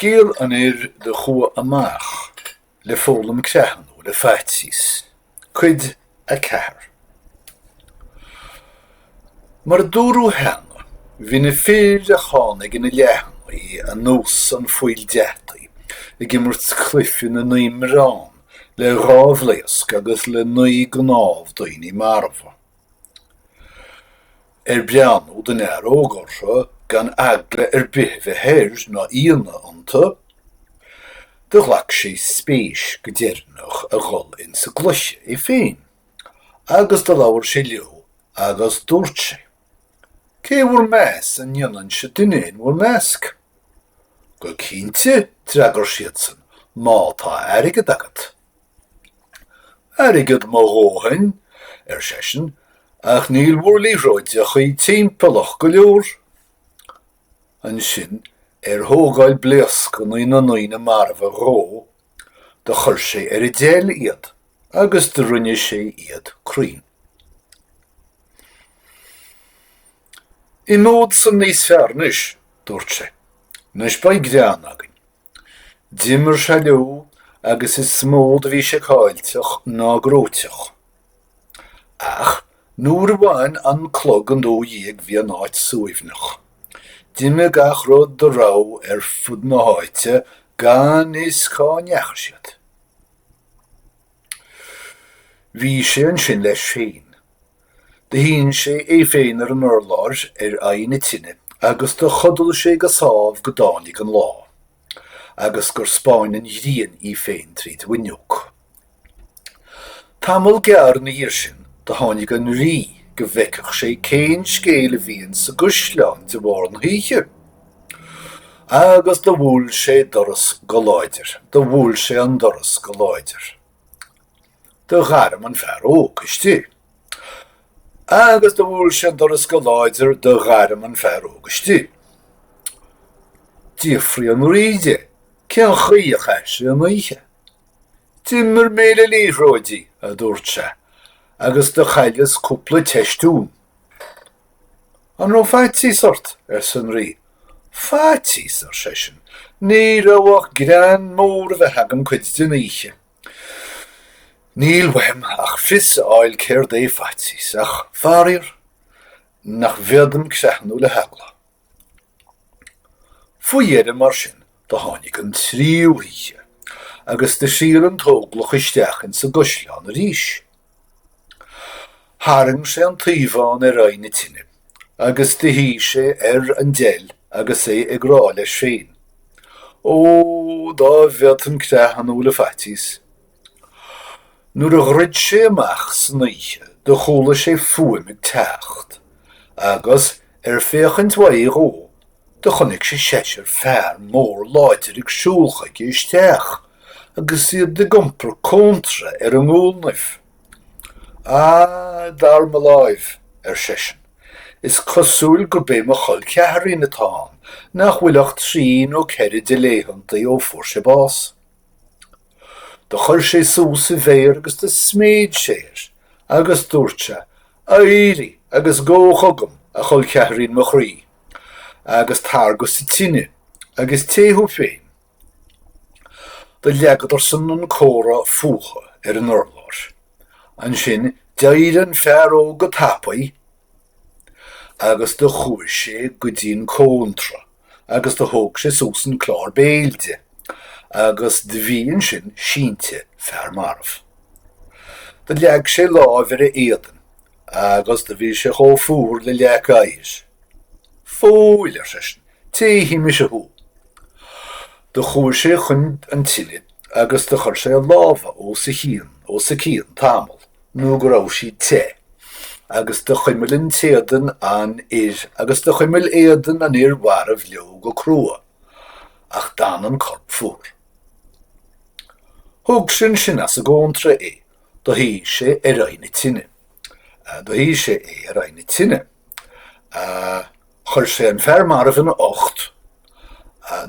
Scéal an de chuaidh amach, le fóghluim creathnú, le faitchíos, chuaidh a ceathair. Mar dúrú heanna, hí na fhir a tháinig ina leathanú an nós an foiil deachtaí, I gimmert chluifiú na naimrán, le rábhléasc agus le naí gnámh daoine Márta. Béaloideas den ógóirse gan agla bith fhir na íonna ionta, de ghlac sé spéis go deireanach a ghol in sa gluise féin, agus de labhair sé leo agus dúirt sé. Cé bhfuair meas an dionan se duine bhfuair measc? Go cinnte treagar siad san Márta airgid agat. Airgid má ghóthain sesin, ach níl bhfuair líróide a chuí timpeallach go leor. An sin thógáil bliasc an na naoine Márta ró, de chuir sé I déal iad, agus de rinne sé iad Grimm. I mód san níos fearnis, dúirt sé, nes ba grean againn. Dimmer sé leo agus is smód bhí sé cáilteach ná gróteach. Ach, nuair bhain an clog an dó dhéag bhí an áit suaimhnach. Dimme gach rud de rá fud na háite gan is cá neachar siad. Bhí sé an sin leis féin. De híonn sé féin ar an urlár aine tine, agus de chodul sé go sábh go dánig an lá, agus gur spáin an dhríon féin tríd winneog. Tamil gear na hir sin, de tháinig an rí, go bhfeicfeadh sé cén scéal a bhíonn sa Irisleabhar de bhar an thíche. Agus de bhfuil sé doras go láidir, de bhfuil sé an doras go láidir. De gharm an fear istí. Agus de bhfuil sé an doras go láidir, de gharm an fear istí. Díofrí an ríide, cean chuíoch sé aníthe. Dimmer méle líróidí a dúirt sé, agus de chailes cúpla teistún. An ró faitchíos ort san rí. Faitchíos sé sin, ní raibh gran mór a bheith agam cuid deníthe. Níl weim ach fis áil céir dé faitchíos, ach fáir nach bheadam creathnú le hegla. Fuiad mar sin, de tháinig an tríú ríe, agus de síl an tóglach isteachn sa Irisleabhar na ríis. Haring sé an taobháin aine tine, agus de hí sé an déal agus ag rá leis féin. Ó, dá bheadam creathnú le faitchíos. Nuair a ghrid sé amach saníthe, de chola sé fuaim ag teacht, agus féachant mhaí ró, de chonig sé séisir fearr mór láidir ag siúlcha isteach, agus iad de gumpar contra an ngúlnaibh. Dar me láimh sesin. Is cosúil gur bé mo chul ceathair na tán, nach bhfuilach trín ó ceithre de léhananta ó fuair sé bás. De chuir sé sús I bhéir agus de sméad séir, agus dúirt sé, éirí agus ggóchagam a chul ceathair mo chrí, agus targus I tine, agus téthú féin. De leagad san an córa fucha an urlár. An sin deir an fear ó go tapaí, agus de chuair sé go dtíon contra, agus de thóg sé sús an clár Béaloideas, agus de bhíonn sin sínte fear marmh. De leag sé láimhar éadan, agus de bhí sé chomh fuair le leag éis. Fóilir sé sin, taithí mi sé thú. De chuair sé chun an tine, agus de chuir sé lábha ó sa cían tamil, nó go raibh sí te, agus de chuimilinn téadan an agus de chuimil éadan an warmh leo go crua, ach dan an corp fuair. Thug sin as a gcontra do hí sé aine tine. Do hí sé aine tine. Chuir sé an fearr marmh in 8,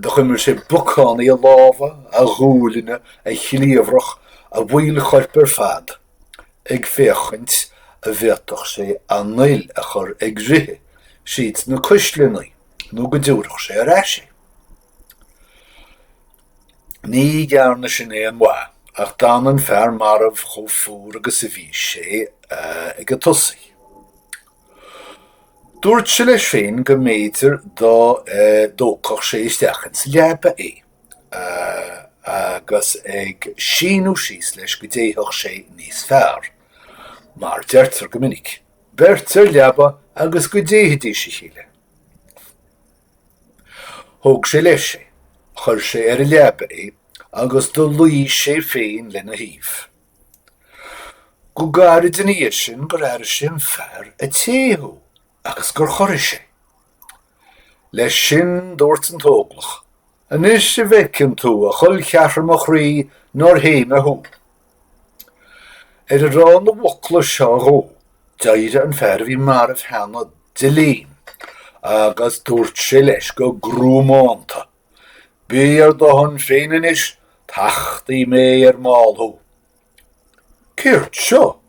de chuimir sé bucánaí a lábha, a ghúline, a chliomhrach, a bhuail chuirpar fad, ag féachint a bheadach sé an nail a chur ag ríthe, siad na cuislinaí, nó go dúrach sé a ráise. Ní gearna sin é an mha, ach dan an fear marmh chomh fór agus a bhí sé ag a tosaí. Dúirt sé leis féin go méidir dóchach sé isteachchan sa leaba é, agus ag síú síos leis go déthach sé níos fearr, mar deirtar go minic. Bertar leaba agus go déthaidí sé chéile. Thóg sé leis sé, chuir sé ar a leaba é, agus do luí sé féin lena híomh. Go gairid in iad sin gur air sin fearr a téthú, agus gur choir sé. Leis sin dúirt an tóglach, anis sé bhecin tú a chuil cheathar mo chrí nóir héime thú. Ar a rán na bhocla seo ró, deire an fearr bhí marmh hena de líon, agus dúirt sé leis go grúmánta. Bí ar dohan féin inis, tachtaí mé ar máil thú. Céirt seo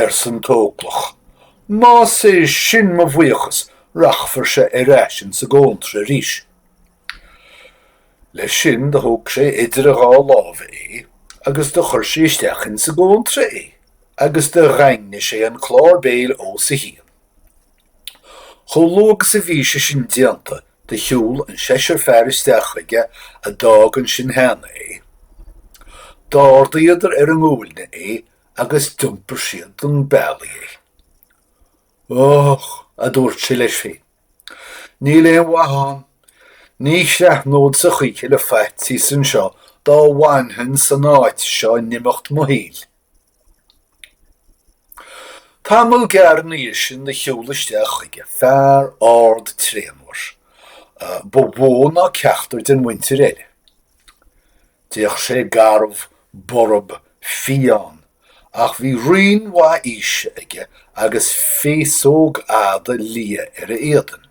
san tóglach. Má sé sin mo bhuiachas rachfar sé ar aisin sa gcóntra ríis. Leis sin de thug sé idir a gá lábha é, agus de chuir sé isteachchan sa gcóntra é, agus de rhainne sé an chlár béal ó sa híal. Chológ sa bhí sé sin dianta de Sgeul an séisir fearr isteachige a dágan sin hena é. Dáirdaíodar ar an ngúilne é, agus dumpar siad don bailí é. A dúirt sé leis féin. Ní léon wathán, ní seaachnóid sa chuiche le faitchíos an seo dá bhainthin san áit seo nimicht mo híl. Tamil gearna sin na Sgeul isteachige fearr ard trémhar, bo bhóna ceachtar den winter eile. Díoch sé garbh borb fián, ach bhí rion mha ise aige agus féasóg ada lia ar a éadan.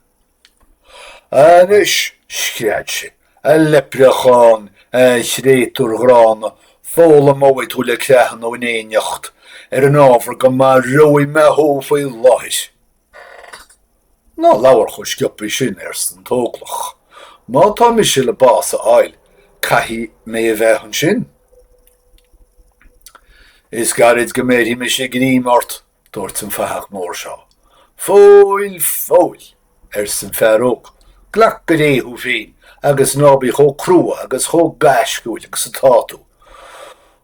Anis, scread sé, a leprechaun, sréitúr grána, fóla móid thuile ceachan ó éineacht, ar an ábhar go mar roí me hófaí láis. Ná leabhar chu scioppaí sin san tóglach. Má tá mi sé le bás a áil, caithí mé a bheithan sin. Is garid go méid me sé gnímart, dúirt an fetheach mór seo. Fóil, san fearóg, glach go déthú féin, agus nábí chó crua agus chó gaisciúil agus a táú.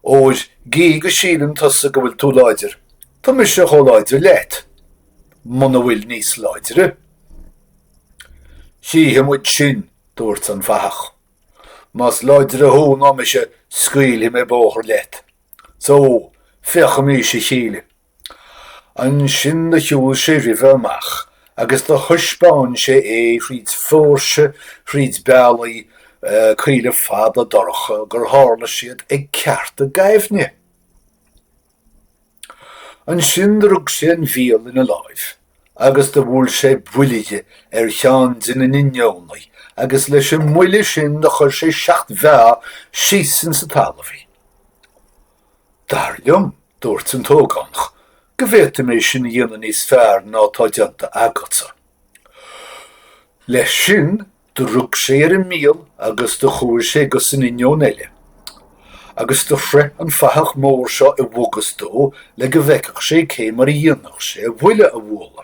Óid gí go sílan tusa go bhfuil tú láidir, tá mi sé chó láidir leit, muna bhfuil níos láidire. Síthe muid sin, dúirt an fetheach. Mas láidir a thú ná mi sé Sgeal mé bóthar leit. So, fecha mí sé chéile. An sin na Sgeul sé rih amach, agus do thuispáin sé é chríd fórse, chríd bealaí, chuile fada dorcha gur hála siad ag ceart a gaibhne. An sin rug sé an bhíal in a láimh, agus do bhfuil sé builige ar cheann in an inneonaí, agus leis an muile sin do chuir sé seacht bheith síosan sa talmhaí. Darlumm, dúirt an tógánach, go bhfuirte mé sin dhéanana níos fearr ná tá deanta agatsa. Leis sin do rug sé ar an míal agus do chuair sé go san inneón eile. Agus do fre an fetheach mór seo i bhugas dó le go bhfeicech sé cé mar i dhéanach sé a bhuiile a bhóla.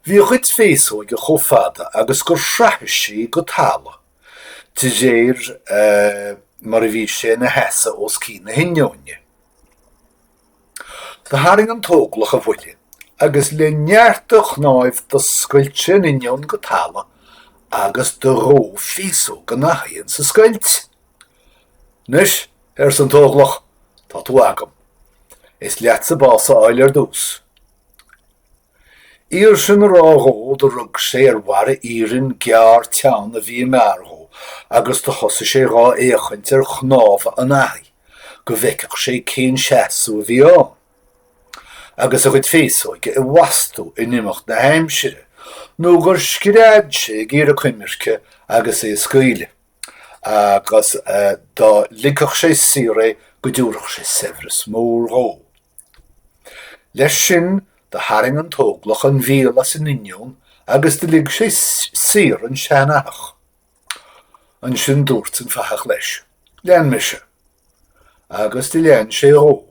Bhí chuid féasóige chomh fada agus gur sreathas sé go tála, de déir mar a bhí sé na heasa os cí na hinneónne. Tá haring an tóglach a bhuiile, agus le neartach náibh do scoilte an inneón go tála, agus do ró féasóg an nachíonn sa scoilt. Nis, san tóglach, tá tú agam. Is leat sa bás a áil ar dús. Ír sin a ráthó do rug sé ar mhara írin gear teann a bhí mearthó, agus do thosa sé rá échaint ar chnáfa an aithí, go bhfeicech sé cén seaasú a bhí an. Agus a chuid féasóige i wastú i nimicht na heimsire, nó gur scread sé géar a cuimirce agus é Sgeal, agus dá ligach sé sire go dúrach sé severas mór ró. Leis sin de haring an tóglach an bhíal as an inneón agus de lig sé sir an seanach. an sin dúirt an fachach leis. Lean me se. Agus di lean sé ó.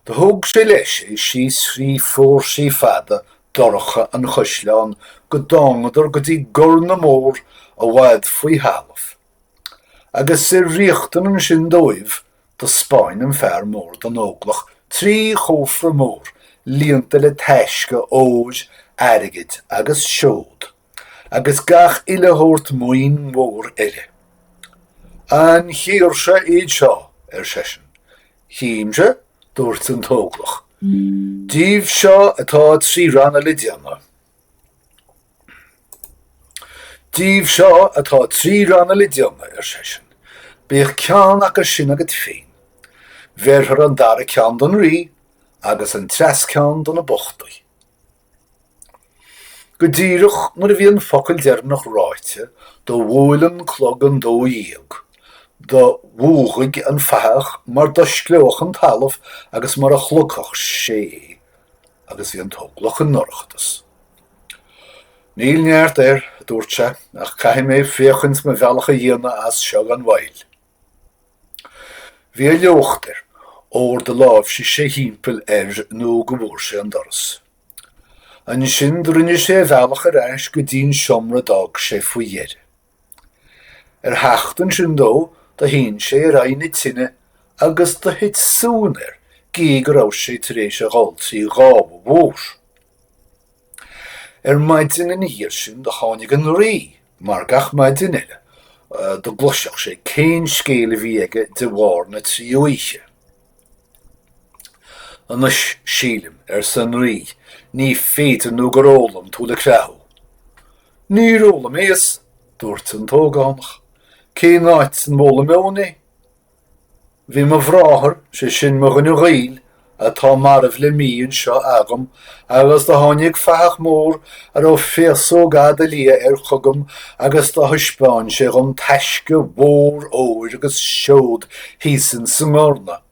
De thug sé leis é síos sí fór sí fada dorcha an chuisleán go dágadar go dtí gur na mór a bhaid faoi halamh. Agus sé riochtan an sin dóibh do Spáin an fearr mór don óglach trí chófra mór líonta le teisce óid, airgid agus seód, agus gach ilethórt muoin mór eile. An hir se iad seo sesin. Híimse dúirt an tóglach. Díobh seo atá trí ranna le déanna. Díobh seo atá trí ranna le déanna sesin. Bích ceann agus sin agad féin. Bhearthar an dara ceann don rí agus an tres ceann don na bochtaí. Go díirich mar a bhí an focail dearnach ráite do bhúilan clog an dó dhéag. Do bhúchaig an fachach mar do scleoch an talamh agus mar a chlocach sé, agus bhí an tóglach an norachtas. Níl neart dúirt sé, ach caiim mé féchans me bhealach a dhéana as seog an bhail. Bhí a leochtar, ór de lábh sé hímpel nó go bhór sé an doras. An sin rinne sé bhealach a reis go dtín siomra dag sé faoi dhéire. Heachtan sin dó, da hín sé rainnig tinne agus da hit súnar gí go rás sé taréis a gáiltaí gáb bhór. Maidin in hir sin da chánig an rí, mar gach maidin eile, da gloiseach sé cén scéal bhíige de bhár na tríoiche. Anis sílim san rí, ní féidir nó go rólam tú le creathú. Ní rólam éas, dúirt an tógánach. Cé náit san móla meónna. Bhí me bhráthar sé sin mo gunne Gaeilge atá marmh le míon seo agam agus do tháinig fachach mór ar ó féasó Gaedhilge chugam agus do thuispáin sé gon teisce mhór óir agus seód hísan san ngorna.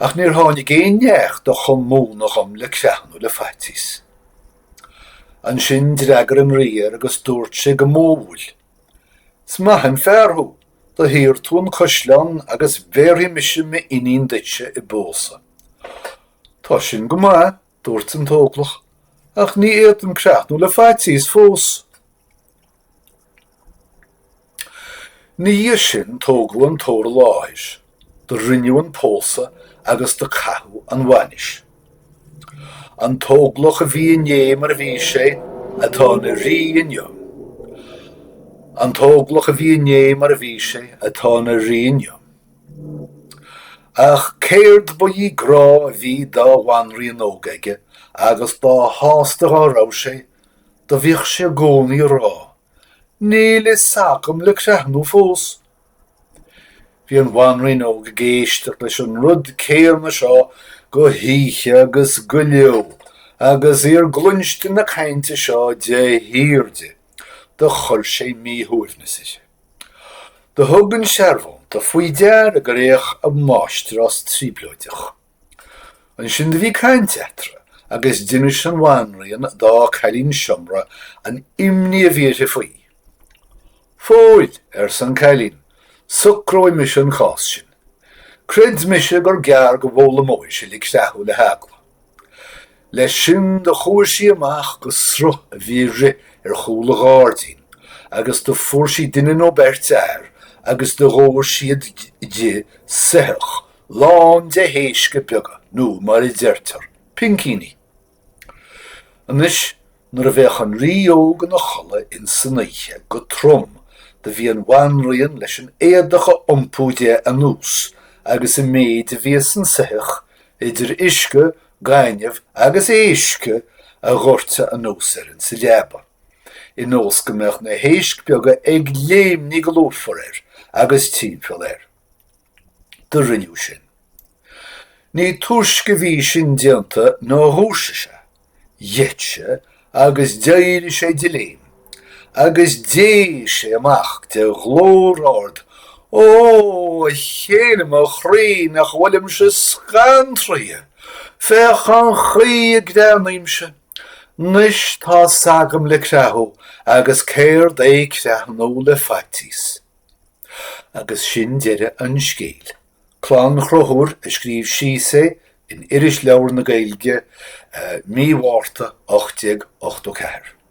Ach níor tháinig éon neach do chum múnach le creathnú le faitchíos. An sin dreagar an riar agus dúirt sé go móbhúil. Smahan fearthú, da hir tú an chuisleán agus bhéirí mise me inín duitse I bósa. Tá sin go maith, dúirt an tóglach, ach ní éad an creathnú le faitchíos fós. Ní sin tógú an tóra láthis, do rinneú an pósa agus do cathú an bhainis. An tóglach a bhí inné mar a bhí sé atá na rí inniu. An tóglach a bhí inné mar a bhí sé atá na rí inniu. Ach céird ba í grá a bhí dá bhainrí an ógaige agus dá hásta rá sé, do bhíoch sé gcónaí rá. Níl is sacam le creathnú fós. Bhí an bhainrí an óga géisteach leis an rud céirna seo go híche agus go leo, agus glunste na cainte seo de hírde, do chuir sé míthúifneise. Do thug an searbhán do faoi dear a go réach a máiste as tríblóideach. An sin de bhí cainteatra agus duine an bhainríon dá cailín siomra an imní a bhíte faoi. Fóil san cailín, sucróid mis an chás sin. Cred mise gur gear go bhóla móid sé le creathú le hagla. Leis sin do chuair sí amach go sruth a bhí ri chúla gáardín, agus do fuair sí duine ó beirt agus do ghóir siad dé sethach, lán de héisce beaga, nó mar I deirtar, pincíní. Anis, nuair a bheith an rí óga na chola in saníthe go trom, de bhí an bhainríon leis an éadacha iompúide a nús, agus I méid a bhí san sethach, idir isce, gaiineh agus éisce a ghorta a nús an sa leaba. I nós go mbeadh na héisc beaga ag léimní go lófar agus timpeall do rinneú sin. Ní tuaisce bhí sin déanta nó thúsa se, dhéitse agus déir sé de léim, agus dé sé amach de glórard, ó chéanam a chrí nach bhfuilim se scantraithe, fech an chrí ag déanaimse, Nis tá sagam le creathu agus céir é creathnó le faitchíos. Agus sin deire an Sgeal. Clann chruthúr a scríb síos in Irisleabhar na Gaeilge, Márta 884.